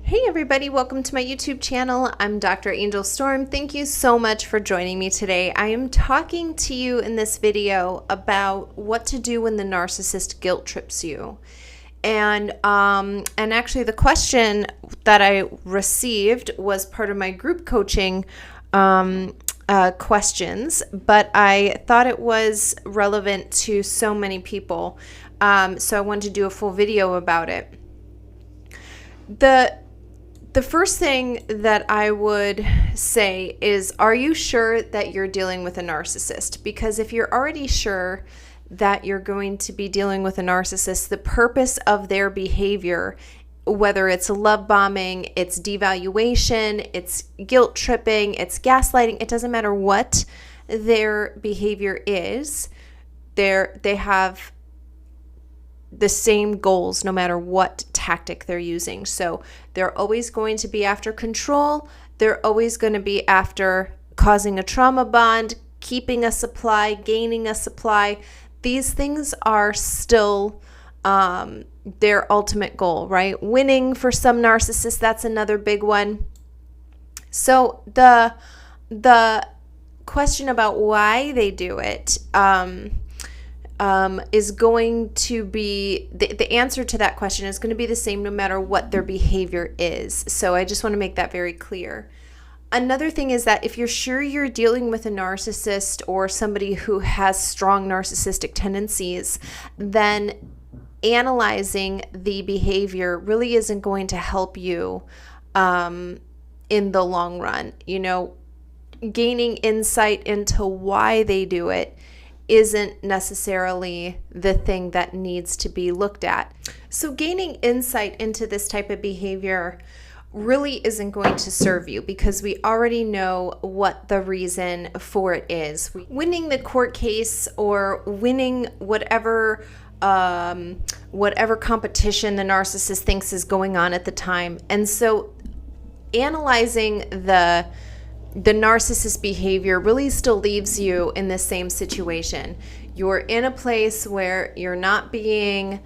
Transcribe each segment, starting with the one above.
Hey everybody, welcome to my YouTube channel. I'm Dr. Angel Storm. Thank you so much for joining me today. I am talking to you in this video about what to do when the narcissist guilt trips you. And actually the question that I received was part of my group coaching questions, but I thought it was relevant to so many people. So I wanted to do a full video about it. The first thing that I would say is, are you sure that you're dealing with a narcissist? Because if you're already sure that you're going to be dealing with a narcissist, the purpose of their behavior, whether it's love bombing, it's devaluation, it's guilt tripping, it's gaslighting, it doesn't matter what their behavior is, they have the same goals no matter what tactic they're using. So they're always going to be after control. They're always going to be after causing a trauma bond, keeping a supply, gaining a supply. These things are still their ultimate goal, right? Winning for some narcissists, that's another big one. So the question about why they do it is going to be, the answer to that question is going to be the same no matter what their behavior is. So I just want to make that very clear. Another thing is that if you're sure you're dealing with a narcissist or somebody who has strong narcissistic tendencies, then analyzing the behavior really isn't going to help you in the long run. You know, gaining insight into why they do it isn't necessarily the thing that needs to be looked at. So gaining insight into this type of behavior really isn't going to serve you because we already know what the reason for it is. Winning the court case or winning whatever competition the narcissist thinks is going on at the time. And so analyzing the narcissist behavior really still leaves you in the same situation. You're in a place where you're not being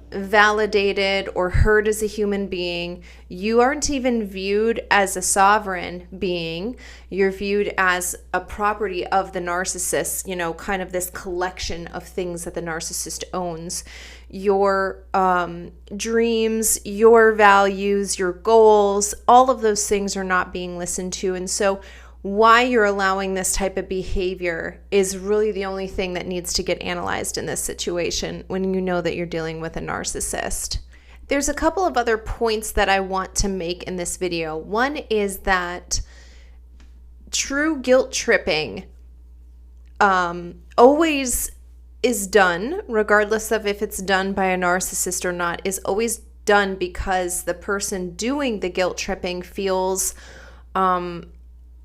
validated or heard as a human being. You aren't even viewed as a sovereign being. You're viewed as a property of the narcissist, you know, kind of this collection of things that the narcissist owns. Your dreams, your values, your goals, all of those things are not being listened to. And so why you're allowing this type of behavior is really the only thing that needs to get analyzed in this situation when you know that you're dealing with a narcissist. There's a couple of other points that I want to make in this video. One is that true guilt tripping always is done, regardless of if it's done by a narcissist or not, is always done because the person doing the guilt tripping feels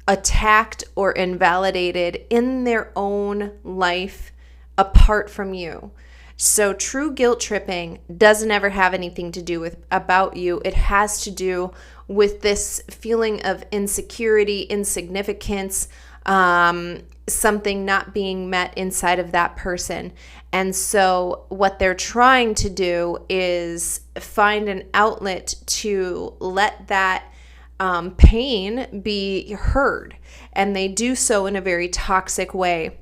attacked or invalidated in their own life apart from you. So true guilt tripping doesn't ever have anything to do with about you. It has to do with this feeling of insecurity, insignificance, something not being met inside of that person. And so what they're trying to do is find an outlet to let that pain be heard. And they do so in a very toxic way.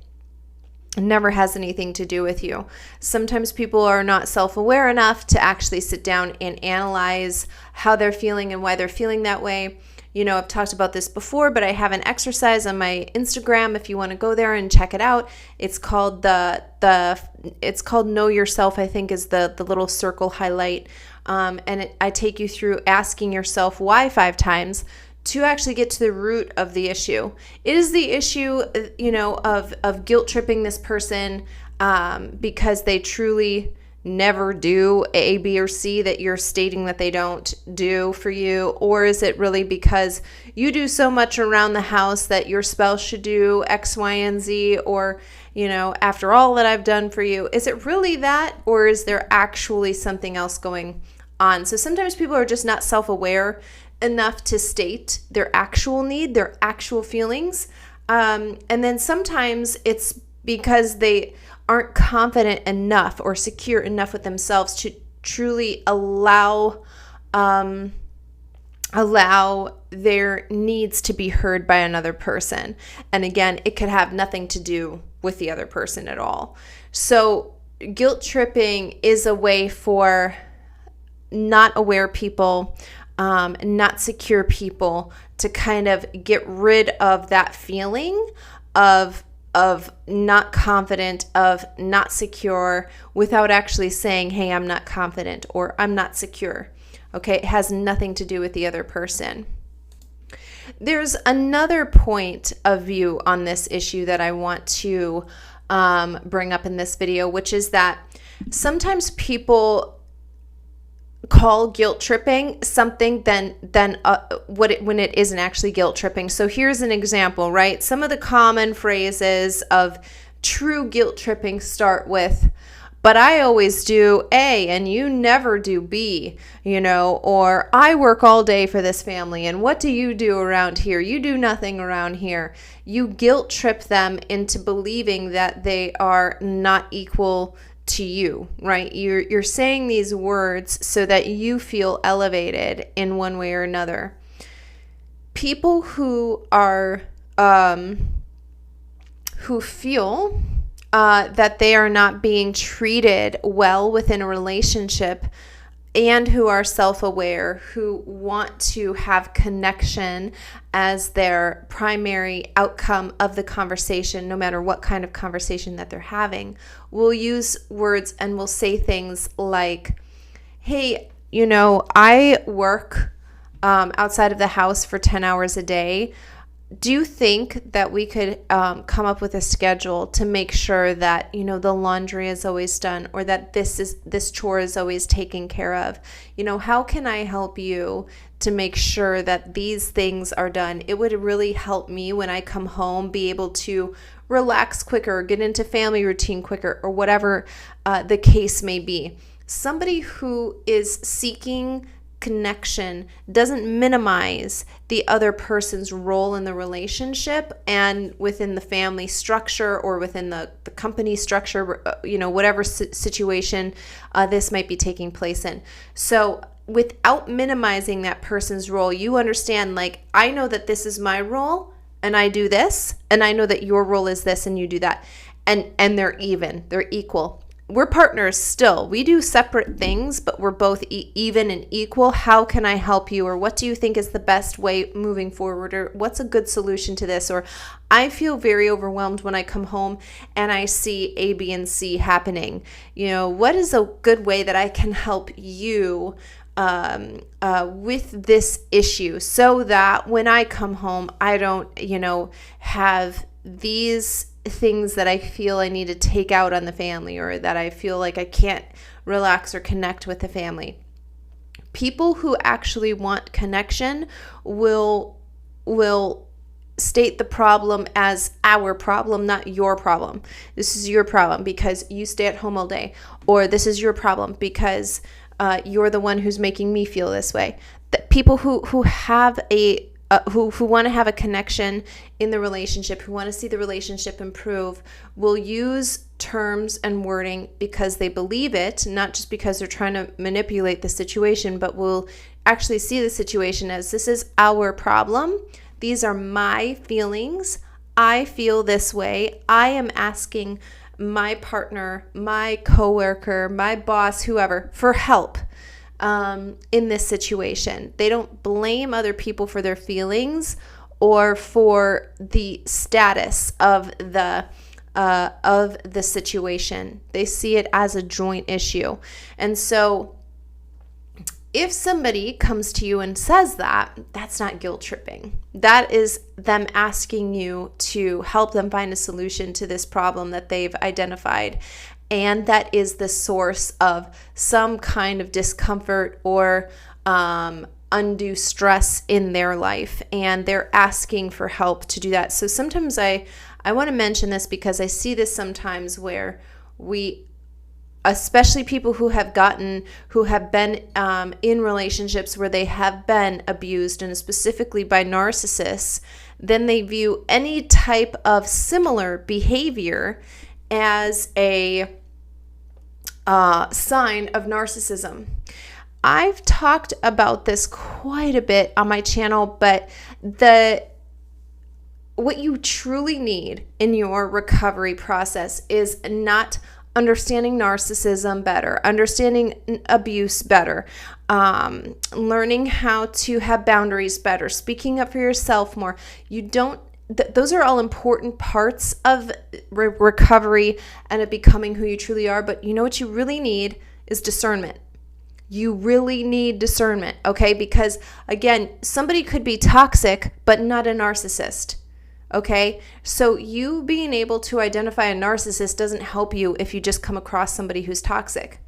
It never has anything to do with you. Sometimes people are not self-aware enough to actually sit down and analyze how they're feeling and why they're feeling that way. You know, I've talked about this before, but I have an exercise on my Instagram if you want to go there and check it out. It's called it's called Know Yourself, I think is the little circle highlight. I take you through asking yourself why 5 times to actually get to the root of the issue. It is the issue, you know, of guilt tripping this person because they truly never do A, B, or C that you're stating that they don't do for you? Or is it really because you do so much around the house that your spouse should do X, Y, and Z? Or, you know, after all that I've done for you, is it really that? Or is there actually something else going on? So sometimes people are just not self-aware enough to state their actual need, their actual feelings. And then sometimes it's because they aren't confident enough or secure enough with themselves to truly allow allow their needs to be heard by another person. And again, it could have nothing to do with the other person at all. So guilt tripping is a way for not aware people, not secure people to kind of get rid of that feeling of not confident, of not secure, without actually saying, hey, I'm not confident or I'm not secure. Okay, it has nothing to do with the other person. There's another point of view on this issue that I want to bring up in this video, which is that sometimes people call guilt tripping something when it isn't actually guilt tripping. So here's an example, right? Some of the common phrases of true guilt tripping start with, but I always do A and you never do B, or I work all day for this family and what do you do around here? You do nothing around here. You guilt trip them into believing that they are not equal to you, right? You're saying these words so that you feel elevated in one way or another. People who are who feel that they are not being treated well within a relationship and who are self-aware, who want to have connection as their primary outcome of the conversation, no matter what kind of conversation that they're having, will use words and will say things like, hey, I work outside of the house for 10 hours a day. Do you think that we could come up with a schedule to make sure that, the laundry is always done or that this chore is always taken care of? How can I help you to make sure that these things are done? It would really help me when I come home be able to relax quicker, get into family routine quicker, or whatever the case may be. Somebody who is seeking connection doesn't minimize the other person's role in the relationship and within the family structure or within the company structure, whatever situation this might be taking place in. So without minimizing that person's role, you understand, like, I know that this is my role and I do this, and I know that your role is this and you do that. And they're even, they're equal. We're partners still. We do separate things, but we're both even and equal. How can I help you? Or what do you think is the best way moving forward? Or what's a good solution to this? Or I feel very overwhelmed when I come home and I see A, B, and C happening. What is a good way that I can help you with this issue so that when I come home, I don't, have these things that I feel I need to take out on the family, or that I feel like I can't relax or connect with the family. People who actually want connection will state the problem as our problem, not your problem. This is your problem because you stay at home all day, or this is your problem because you're the one who's making me feel this way. That people who have who want to have a connection in the relationship, who want to see the relationship improve, will use terms and wording because they believe it, not just because they're trying to manipulate the situation, but will actually see the situation as, this is our problem. These are my feelings. I feel this way. I am asking my partner, my coworker, my boss, whoever, for help in this situation. They don't blame other people for their feelings or for the status of the situation. They see it as a joint issue. And so if somebody comes to you and says that, that's not guilt tripping. That is them asking you to help them find a solution to this problem that they've identified. And that is the source of some kind of discomfort or undue stress in their life. And they're asking for help to do that. So sometimes I want to mention this because I see this sometimes where especially people who have been in relationships where they have been abused, and specifically by narcissists, then they view any type of similar behavior as a sign of narcissism. I've talked about this quite a bit on my channel, but what you truly need in your recovery process is not understanding narcissism better, understanding abuse better, learning how to have boundaries better, speaking up for yourself more. Those are all important parts of recovery and of becoming who you truly are. But you know what you really need is discernment. You really need discernment, okay? Because again, somebody could be toxic, but not a narcissist. Okay, so you being able to identify a narcissist doesn't help you if you just come across somebody who's toxic.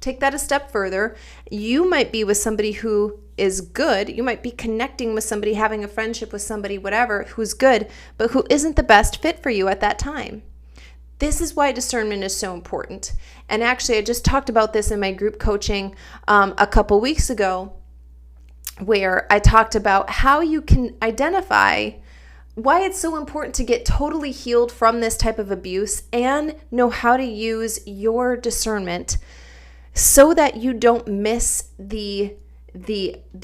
Take that a step further. You might be with somebody who is good. You might be connecting with somebody, having a friendship with somebody, whatever, who's good, but who isn't the best fit for you at that time. This is why discernment is so important. And actually, I just talked about this in my group coaching a couple weeks ago, where I talked about how you can identify why it's so important to get totally healed from this type of abuse and know how to use your discernment so that you don't miss the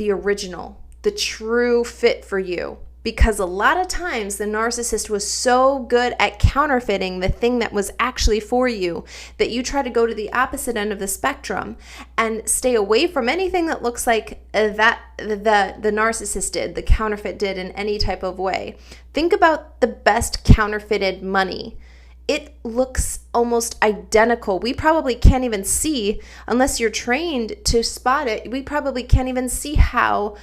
original, the true fit for you. Because a lot of times the narcissist was so good at counterfeiting the thing that was actually for you that you try to go to the opposite end of the spectrum and stay away from anything that looks like that the narcissist did, the counterfeit did in any type of way. Think about the best counterfeited money. It looks almost identical. We probably can't even see, unless you're trained to spot it, we probably can't even see how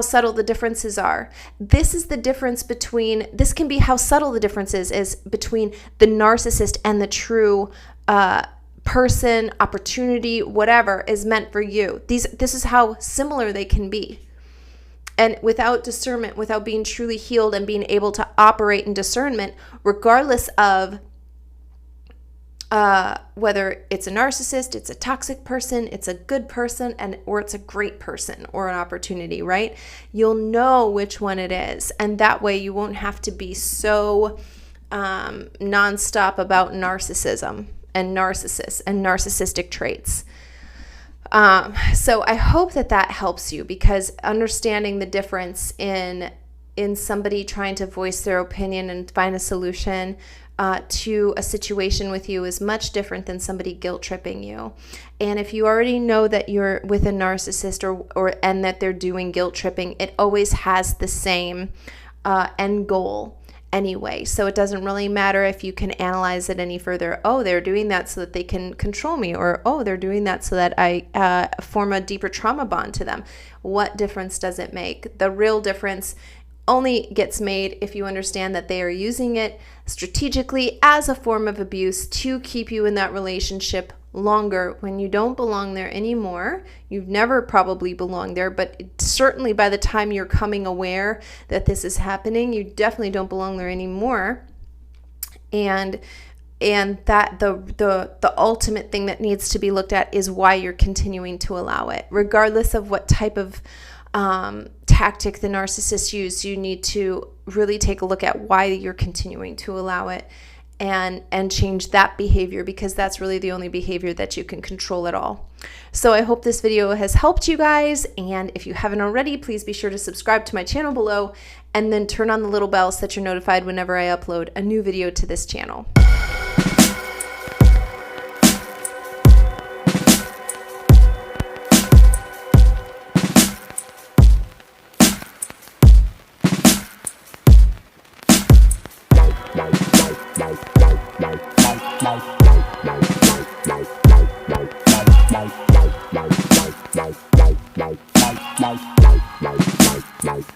subtle the differences are. This is the difference between, this can be how subtle the difference is between the narcissist and the true person, opportunity, whatever is meant for you. This is how similar they can be. And without discernment, without being truly healed and being able to operate in discernment, regardless of whether it's a narcissist, it's a toxic person, it's a good person, or it's a great person or an opportunity, right? You'll know which one it is. And that way you won't have to be so nonstop about narcissism and narcissists and narcissistic traits. So I hope that helps you, because understanding the difference in somebody trying to voice their opinion and find a solution to a situation with you is much different than somebody guilt tripping you. And if you already know that you're with a narcissist and that they're doing guilt tripping, it always has the same end goal anyway. So it doesn't really matter if you can analyze it any further. Oh, they're doing that so that they can control me, or oh, they're doing that so that I form a deeper trauma bond to them. What difference does it make? The real difference only gets made if you understand that they are using it strategically as a form of abuse to keep you in that relationship longer when you don't belong there anymore. You've never probably belonged there, but certainly by the time you're coming aware that this is happening, you definitely don't belong there anymore. And that the ultimate thing that needs to be looked at is why you're continuing to allow it. Regardless of what type of tactic the narcissist used, you need to really take a look at why you're continuing to allow it and change that behavior, because that's really the only behavior that you can control at all. So I hope this video has helped you guys, and if you haven't already, please be sure to subscribe to my channel below and then turn on the little bell so that you're notified whenever I upload a new video to this channel.